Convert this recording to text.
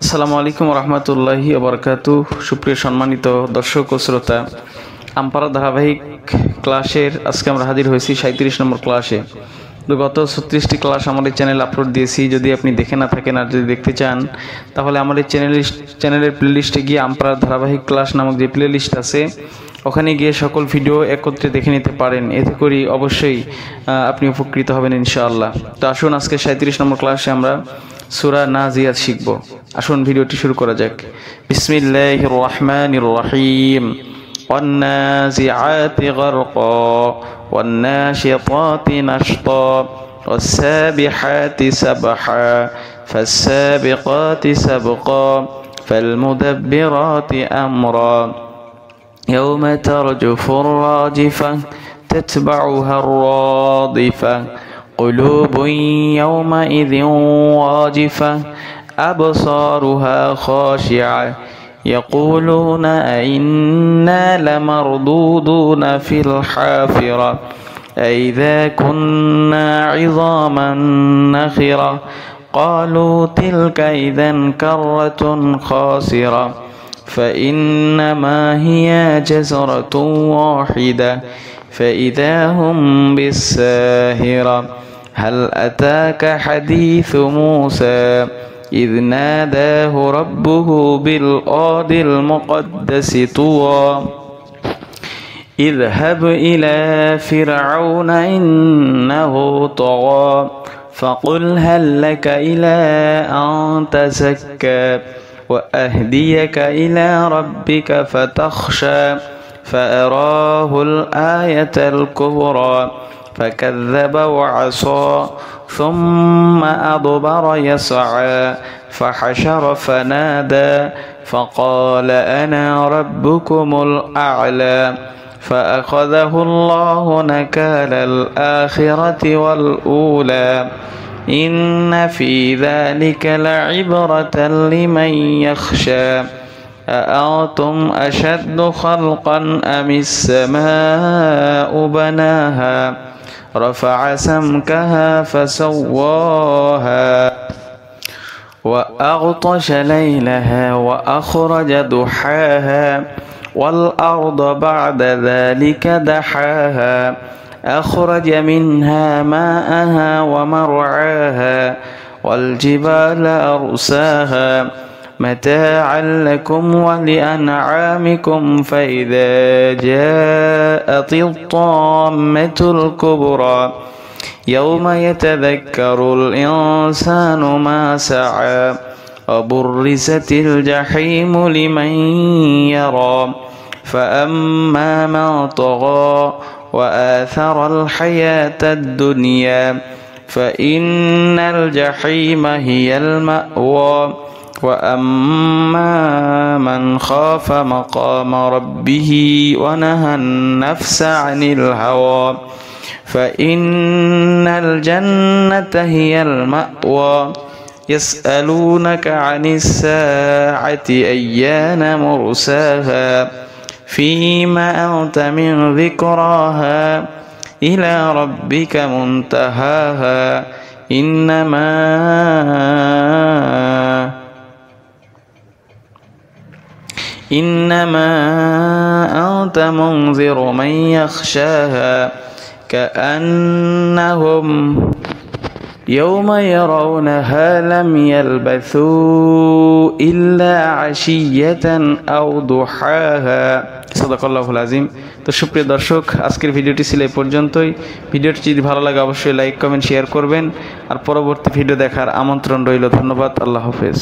আসসালামু আলাইকুম রহমতুল্লাহি ওবরকাতুহ। সুপ্রিয় সম্মানিত দর্শক ও শ্রোতা, আমপারা ধারাবাহিক ক্লাসের আজকে আমরা হাজির হয়েছি 37 নম্বর ক্লাসে। গত 36টি ক্লাস আমাদের চ্যানেলে আপলোড দিয়েছি। যদি আপনি দেখে না থাকেন আর যদি দেখতে চান তাহলে আমাদের চ্যানেলের প্লেলিস্টে গিয়ে আমপারা ধারাবাহিক ক্লাস নামক যে প্লেলিস্ট আছে ওখানে গিয়ে সকল ভিডিও একত্রে দেখে নিতে পারেন। এতে করে অবশ্যই আপনি উপকৃত হবেন ইনশাআল্লাহ। তো আসুন আজকে 37 নম্বর ক্লাসে আমরা সূরা নাজিয়াত শিখব। আসুন ভিডিওটি শুরু করা যাক। বিসমিল্লাহির রহমানির রহিম। والنازعات غرقا والناشطات نشطا والسابحات سبحا فالسابقات سبقا فالمدبرات أمرا يوم ترجف الراجفة تتبعها الرادفة قلوب يومئذ واجفة أبصارها خاشعة يقولون أئنا لمردودون في الحافرة أئذا كنا عظاما نخرة قالوا تلك إذا كرة خاسرة فإنما هي جزرة واحدة فإذا هم بالساهرة هل أتاك حديث موسى إذ ناداه ربه بالواد المقدس طوى اذهب إلى فرعون إنه طغى فقل هل لك إلى أن تزكى وأهديك إلى ربك فتخشى فأراه الآية الكبرى فكذب وعصى ثم أدبر يسعى فحشر فنادى فقال أنا ربكم الأعلى فأخذه الله نكال الآخرة والأولى إن في ذلك لعبرة لمن يخشى أأنتم أشد خلقا أم السماء بناها رفع سمكها فسواها وأغطش ليلها وأخرج ضحاها والأرض بعد ذلك دحاها أخرج منها ماءها ومرعاها والجبال أرساها متاعا لكم ولأنعامكم فإذا جاءت الطامة الكبرى يوم يتذكر الإنسان ما سعى وبرزت الجحيم لمن يرى فأما من طغى وآثر الحياة الدنيا فإن الجحيم هي المأوى وأما من خاف مقام ربه ونهى النفس عن الهوى فإن الجنة هي المأوى يسألونك عن الساعة أيان مرساها فيما أنت من ذكراها إلى ربك منتهاها إنما أنت منذر من يخشاها كأنهم يوم يرونها لم يلبثوا إلا عشية أو ضحاها সাদাকাল্লাহুল আযীম। তো সুপ্রিয় দর্শক, আজকের ভিডিওটি ছিল এই পর্যন্তই। ভিডিওটি যদি ভালো লাগে অবশ্যই লাইক কমেন্ট শেয়ার করবেন আর পরবর্তী ভিডিও দেখার আমন্ত্রণ রইল। ধন্যবাদ। আল্লাহ হাফেজ।